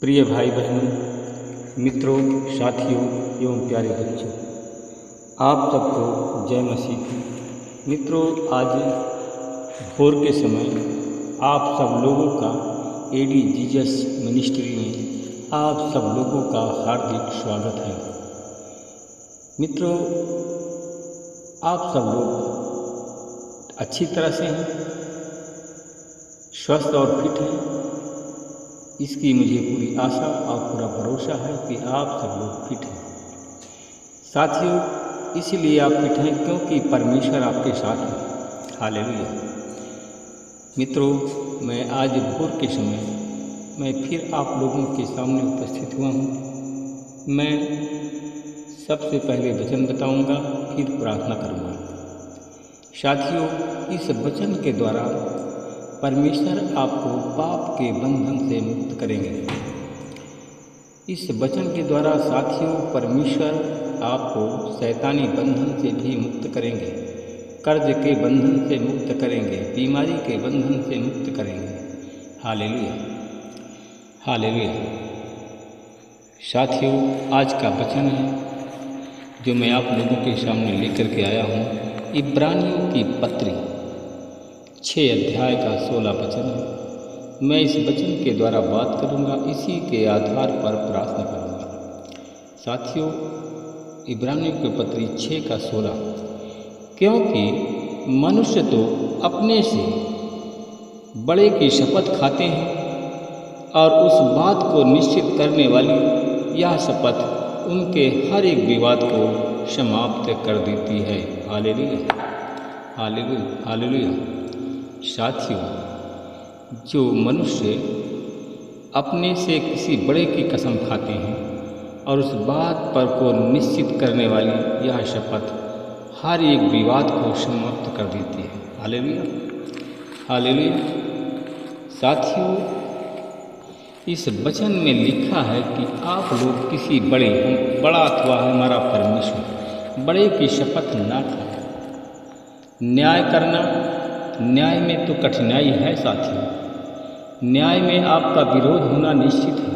प्रिय भाई बहनों, मित्रों, साथियों एवं प्यारे बच्चों, आप सबको जय मसीह की। मित्रों, आज भोर के समय आप सब लोगों का एडी जीसस मिनिस्ट्री में आप सब लोगों का हार्दिक स्वागत है। मित्रों, आप सब लोग अच्छी तरह से हैं, स्वस्थ और फिट हैं, इसकी मुझे पूरी आशा और पूरा भरोसा है कि आप सब लोग फिट हैं। साथियों, इसलिए आप फिट हैं क्योंकि परमेश्वर आपके साथ है। हालेलुया। मित्रों, मैं आज भोर के समय मैं फिर आप लोगों के सामने उपस्थित हुआ हूँ। मैं सबसे पहले वचन बताऊंगा, फिर प्रार्थना करूंगा। साथियों, इस वचन के द्वारा परमेश्वर आपको पाप के बंधन से मुक्त करेंगे। इस वचन के द्वारा साथियों, परमेश्वर आपको शैतानी बंधन से भी मुक्त करेंगे, कर्ज के बंधन से मुक्त करेंगे, बीमारी के बंधन से मुक्त करेंगे। Hallelujah, hallelujah. साथियों, आज का वचन है जो मैं आप लोगों के सामने लेकर के आया हूँ, इब्रानियों की पत्री 6 अध्याय का 16 वचन है। मैं इस वचन के द्वारा बात करूंगा, इसी के आधार पर प्रार्थना करूंगा। साथियों, इब्रानियों की पत्री 6 का 16, क्योंकि मनुष्य तो अपने से बड़े की शपथ खाते हैं और उस बात को निश्चित करने वाली यह शपथ उनके हर एक विवाद को समाप्त कर देती है। Hallelujah, hallelujah, hallelujah. साथियों, जो मनुष्य अपने से किसी बड़े की कसम खाते हैं और उस बात पर को निश्चित करने वाली यह शपथ हर एक विवाद को समाप्त कर देती है। Hallelujah, hallelujah. साथियों, इस वचन में लिखा है कि आप लोग किसी बड़ा अथवा हमारा परमेश्वर बड़े की शपथ ना खाएं। न्याय करना, न्याय में तो कठिनाई है साथियों। न्याय में आपका विरोध होना निश्चित है,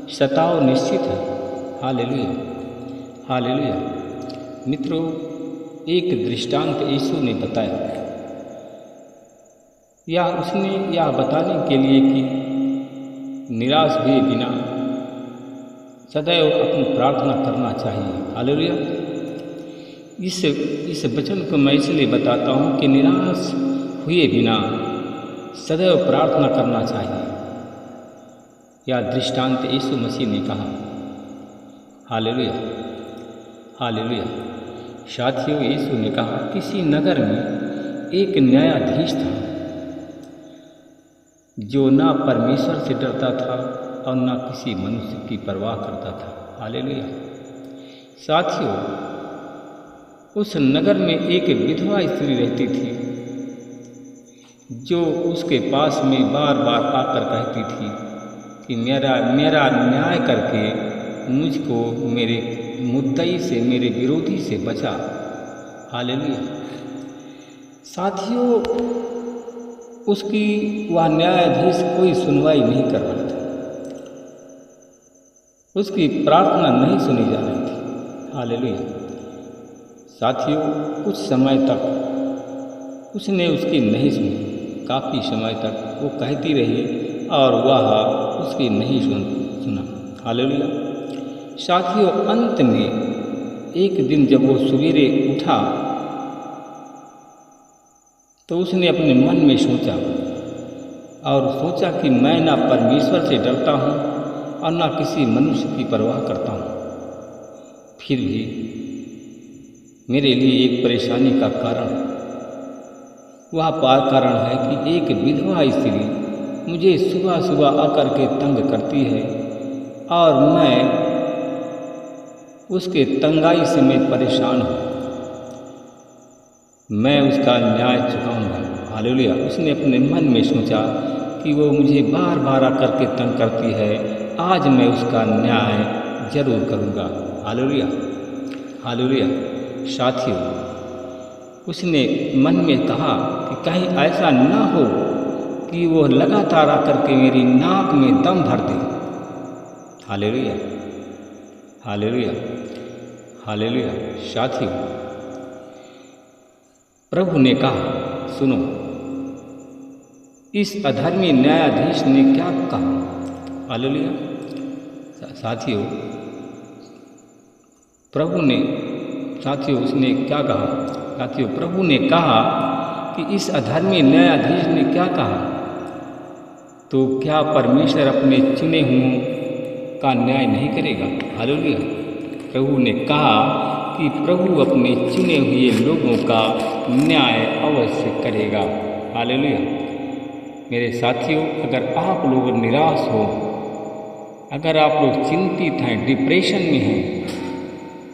सताव निश्चित है। Hallelujah, hallelujah. मित्रों, एक दृष्टांत यीशु ने बताया, या उसने यह बताने के लिए कि निराश हुए बिना सदैव अपनी प्रार्थना करना चाहिए। हालेलुया। इस वचन को मैं इसलिए बताता हूँ कि निराश हुए बिना सदैव प्रार्थना करना चाहिए। यह दृष्टांत यीशु मसीह ने कहा। Hallelujah, hallelujah. साथियों, यीशु ने कहा, किसी नगर में एक न्यायाधीश था जो ना परमेश्वर से डरता था और ना किसी मनुष्य की परवाह करता था। हालेलुया। साथियों, उस नगर में एक विधवा स्त्री रहती थी जो उसके पास में बार बार आकर कहती थी कि मेरा न्याय करके मुझको मेरे मुद्दई से, मेरे विरोधी से बचा। हालेलुया। साथियों, उसकी वह न्यायाधीश कोई सुनवाई नहीं कर रहा था, उसकी प्रार्थना नहीं सुनी जा रही थी। हालेलुया। साथियों, कुछ समय तक उसने उसकी नहीं सुनी। काफ़ी समय तक वो कहती रही और वह उसकी नहीं सुना। हालेलुया। साथियों, अंत में एक दिन जब वो सवेरे उठा तो उसने अपने मन में सोचा और सोचा कि मैं ना परमेश्वर से डरता हूँ और ना किसी मनुष्य की परवाह करता हूँ, फिर भी मेरे लिए एक परेशानी का कारण वह कारण है कि एक विधवा स्त्री मुझे सुबह सुबह आकर के तंग करती है और मैं उसके तंगाई से मैं परेशान हूँ। मैं उसका न्याय चुकाऊंगा। हालेलुया। उसने अपने मन में सोचा कि वो मुझे बार बार आकर के तंग करती है, आज मैं उसका न्याय जरूर करूँगा। Hallelujah, hallelujah. साथियों, उसने मन में कहा कि कहीं ऐसा ना हो कि वो लगातार आकर के मेरी नाक में दम भर दे हालेलुया, हालेलुया, हालेलुया। साथियों, प्रभु ने कहा, सुनो, इस अधर्मी न्यायाधीश ने क्या कहा। हालेलुया। साथियों, उसने क्या कहा। साथियों, प्रभु ने कहा कि इस अधर्मी न्यायाधीश ने क्या कहा। तो क्या परमेश्वर अपने चुने हुओं का न्याय नहीं करेगा। हालेलुया। प्रभु ने कहा कि प्रभु अपने चुने हुए लोगों का न्याय अवश्य करेगा। हालेलुया। मेरे साथियों, अगर आप लोग निराश हो, अगर आप लोग चिंतित हैं, डिप्रेशन में हैं,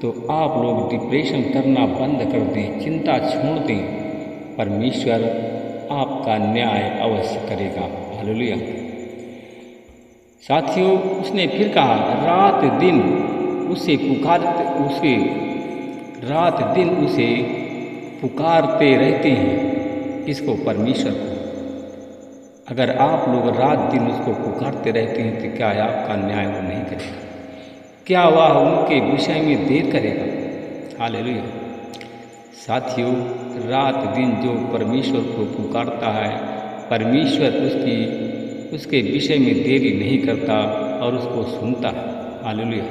तो आप लोग डिप्रेशन करना बंद कर दें, चिंता छोड़ दें। परमेश्वर आपका न्याय अवश्य करेगा। हालेलुया। साथियों, उसने फिर कहा, रात दिन उसे पुकारते रहते हैं। किसको? परमेश्वर को। अगर आप लोग रात दिन उसको पुकारते रहते हैं तो क्या आपका न्याय वो नहीं करेगा? क्या वह उनके विषय में देर करेगा? हालेलुया। साथियों, रात दिन जो परमेश्वर को पुकारता है, परमेश्वर उसके विषय में देरी नहीं करता और उसको सुनता है। हालेलुया।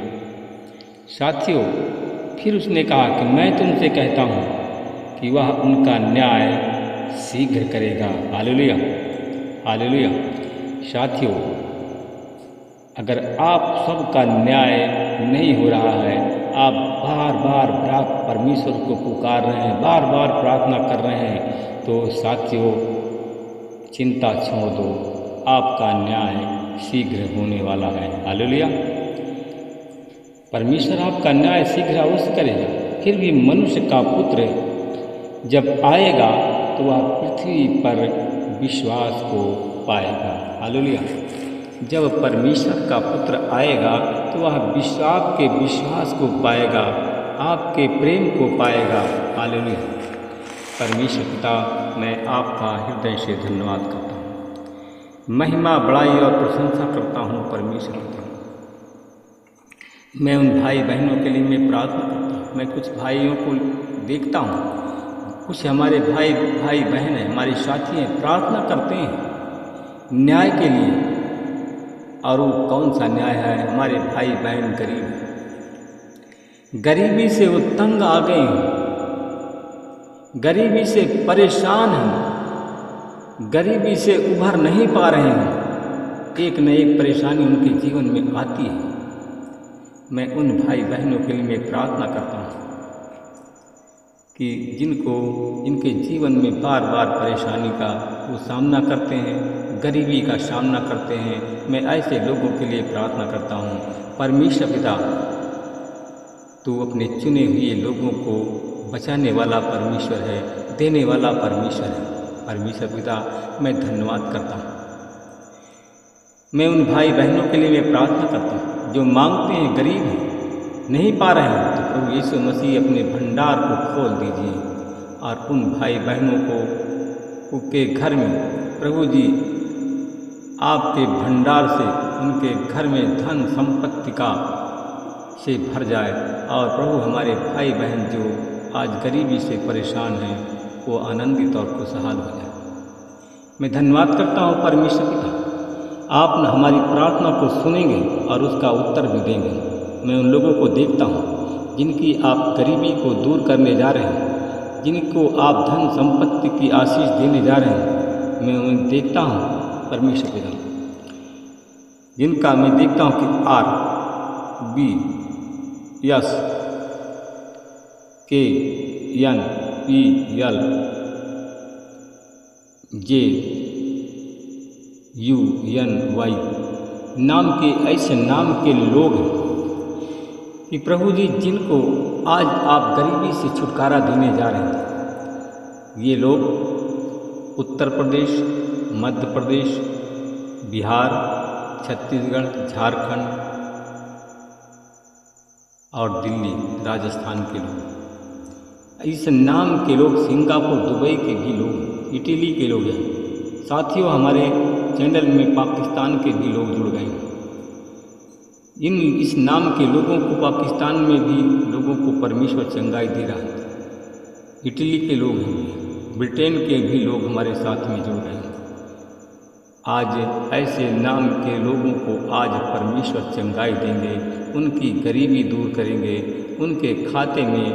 साथियों, फिर उसने कहा कि मैं तुमसे कहता हूँ कि वह उनका न्याय शीघ्र करेगा। Hallelujah, hallelujah. साथियों, अगर आप सबका न्याय नहीं हो रहा है, आप बार बार परमेश्वर को पुकार रहे हैं, बार बार प्रार्थना कर रहे हैं, तो साथियों चिंता छोड़ दो, आपका न्याय शीघ्र होने वाला है। हालेलुया। परमेश्वर आपका न्याय शीघ्र अवश्य करेगा। फिर भी मनुष्य का पुत्र जब आएगा तो वह पृथ्वी पर विश्वास को पाएगा। हालेलुया। जब परमेश्वर का पुत्र आएगा तो वह आपके विश्वास को पाएगा, आपके प्रेम को पाएगा। हालेलुया। परमेश्वर पिता, मैं आपका हृदय से धन्यवाद करता हूँ, महिमा बड़ाई और प्रशंसा करता हूँ। परमेश्वर पिता, मैं उन भाई बहनों के लिए मैं प्रार्थना करता हूँ। मैं कुछ भाइयों को देखता हूँ, कुछ हमारे भाई बहन हैं, हमारे साथी हैं, प्रार्थना करते हैं न्याय के लिए। और वो कौन सा न्याय है? हमारे भाई बहन गरीब हैं, गरीबी से वो तंग आ गए हैं, गरीबी से परेशान हैं, गरीबी से उभर नहीं पा रहे हैं। एक न एक परेशानी उनके जीवन में आती है। मैं उन भाई बहनों के लिए मैं प्रार्थना करता हूँ कि जिनके जीवन में बार बार परेशानी का वो सामना करते हैं, गरीबी का सामना करते हैं, मैं ऐसे लोगों के लिए प्रार्थना करता हूँ। परमेश्वर पिता, तू अपने चुने हुए लोगों को बचाने वाला परमेश्वर है, देने वाला परमेश्वर है। परमेश्वर पिता, मैं धन्यवाद करता हूँ। मैं उन भाई बहनों के लिए मैं प्रार्थना करता हूँ जो मांगते हैं, गरीब हैं, नहीं पा रहे हैं, तो प्रभु यीशु मसीह अपने भंडार को खोल दीजिए और उन भाई बहनों को के घर में प्रभु जी आपके भंडार से उनके घर में धन संपत्ति का से भर जाए। और प्रभु हमारे भाई बहन जो आज गरीबी से परेशान हैं वो आनंदित और खुशहाल हो जाए। मैं धन्यवाद करता हूँ परमेश्वर पिता, आप न हमारी प्रार्थना को सुनेंगे और उसका उत्तर भी देंगे। मैं उन लोगों को देखता हूँ जिनकी आप गरीबी को दूर करने जा रहे हैं, जिनको आप धन संपत्ति की आशीष देने जा रहे हैं। मैं उन्हें देखता हूँ परमेश्वर पिता, जिनका मैं देखता हूँ कि RBSKNPLJUNY नाम के ऐसे नाम के लोग हैं कि प्रभु जी जिनको आज आप गरीबी से छुटकारा देने जा रहे हैं। ये लोग उत्तर प्रदेश, मध्य प्रदेश, बिहार, छत्तीसगढ़, झारखंड और दिल्ली, राजस्थान के लोग, इस नाम के लोग, सिंगापुर, दुबई के भी लोग, इटली के लोग हैं। साथियों, हमारे चैनल में पाकिस्तान के भी लोग जुड़ गए हैं। इस नाम के लोगों को पाकिस्तान में भी लोगों को परमेश्वर चंगाई दे रहा है। इटली के लोग हैं, ब्रिटेन के भी लोग हमारे साथ में जुड़ रहे हैं। आज ऐसे नाम के लोगों को आज परमेश्वर चंगाई देंगे, उनकी गरीबी दूर करेंगे, उनके खाते में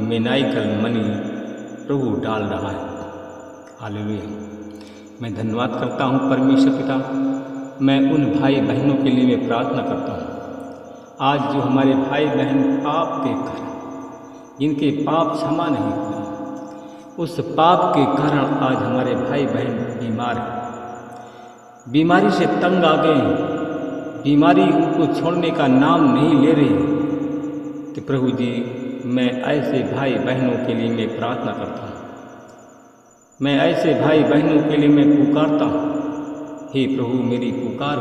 मेनाइकल मनी प्रभु डाल रहा है। हालेलुया। मैं धन्यवाद करता हूँ परमेश्वर पिता। मैं उन भाई बहनों के लिए मैं प्रार्थना करता हूँ आज जो हमारे भाई बहन पाप के कारण जिनके पाप क्षमा नहीं हुए, उस पाप के कारण आज हमारे भाई बहन बीमार हैं, बीमारी से तंग आ गए हैं, बीमारी उनको छोड़ने का नाम नहीं ले रही। तो प्रभु जी मैं ऐसे भाई बहनों के लिए मैं प्रार्थना करता हूँ, मैं ऐसे भाई बहनों के लिए मैं पुकारता हूँ। हे प्रभु मेरी पुकार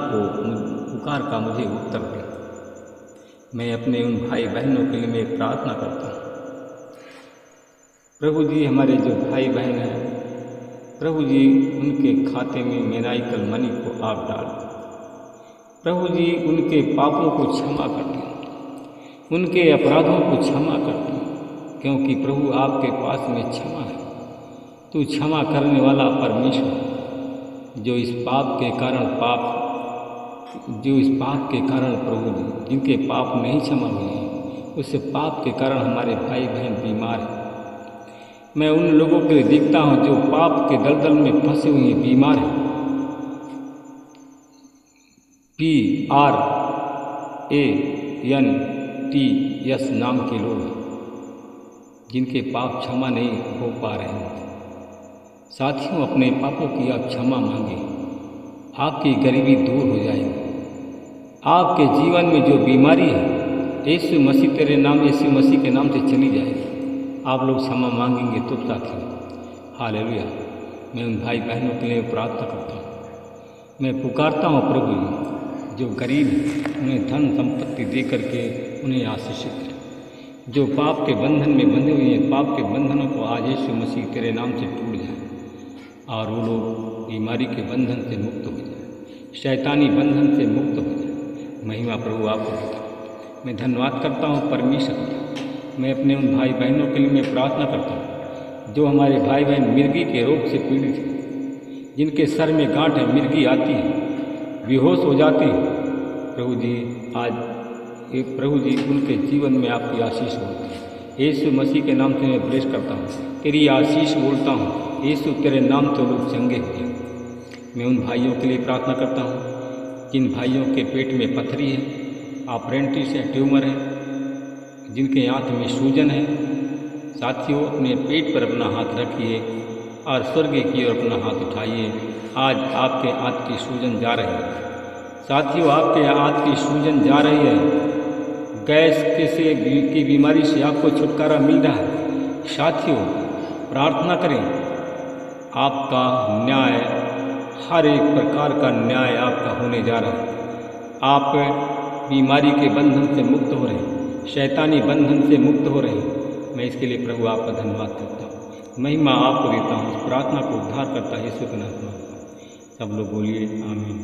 का मुझे उत्तर दे। मैं अपने उन भाई बहनों के लिए मैं प्रार्थना करता हूँ। प्रभु जी हमारे जो भाई बहन हैं, प्रभु जी उनके खाते में मेनाइकल मनी को आप डाल दें। प्रभु जी उनके पापों को क्षमा कर दें, उनके अपराधों को क्षमा कर दें, क्योंकि प्रभु आपके पास में क्षमा है। तू क्षमा करने वाला परमेश्वर जो इस पाप के कारण प्रभु जी जिनके पाप नहीं क्षमा हुए, उस पाप के कारण हमारे भाई बहन बीमार हैं। मैं उन लोगों के लिए देखता हूँ जो पाप के दलदल में फंसे हुए बीमार हैं। PRANTS नाम के लोग हैं जिनके पाप क्षमा नहीं हो पा रहे हैं। साथियों अपने पापों की आप क्षमा मांगे, आपकी गरीबी दूर हो जाएगी। आपके जीवन में जो बीमारी है यीशु मसीह तेरे नाम यीशु मसीह के नाम से चली जाएगी। आप लोग क्षमा मांगेंगे तो साथियों। हालेलुया। मैं उन भाई बहनों के लिए प्रार्थना करता हूँ। मैं पुकारता हूँ प्रभु जो गरीब हैं उन्हें धन संपत्ति दे करके उन्हें आशीषित करें। जो पाप के बंधन में बंधे हुए हैं, पाप के बंधनों को आज यीशु मसीह तेरे नाम से टूट जाए और वो लोग बीमारी के बंधन से मुक्त हो जाए, शैतानी बंधन से मुक्त हो जाए। महिमा प्रभु आपको देता हूँ। मैं धन्यवाद करता हूँ परमेश्वर। मैं अपने उन भाई बहनों के लिए मैं प्रार्थना करता हूँ जो हमारे भाई बहन मिर्गी के रोग से पीड़ित हैं, जिनके सर में गांठ है, मिर्गी आती है, बेहोश हो जाती है। प्रभु जी आज प्रभु जी उनके जीवन में आपकी आशीष हो। यीशु मसीह के नाम से मैं ब्लेस करता हूँ, तेरी आशीष बोलता हूँ। यीशु तेरे नाम तो लोग चंगे हो जाए। मैं उन भाइयों के लिए प्रार्थना करता हूँ जिन भाइयों के पेट में पथरी है, अपेंडिक्स है, ट्यूमर है, जिनके आंत में सूजन है। साथियों अपने पेट पर अपना हाथ रखिए और स्वर्ग की ओर अपना हाथ उठाइए। आज आपके आंत की सूजन जा रही है। साथियों आपके आंत की सूजन जा रही है। गैस की बीमारी से आपको छुटकारा मिल रहा है। साथियों प्रार्थना करें, आपका न्याय, हर एक प्रकार का न्याय आपका होने जा रहा है। आप बीमारी के बंधन से मुक्त हो रहे हैं, शैतानी बंधन से मुक्त हो रहे हैं। मैं इसके लिए प्रभु आपका धन्यवाद करता हूँ, महिमा आपको देता हूँ। इस प्रार्थना को उद्धार करता है यीशु के नाम में। सब लोग बोलिए आमीन।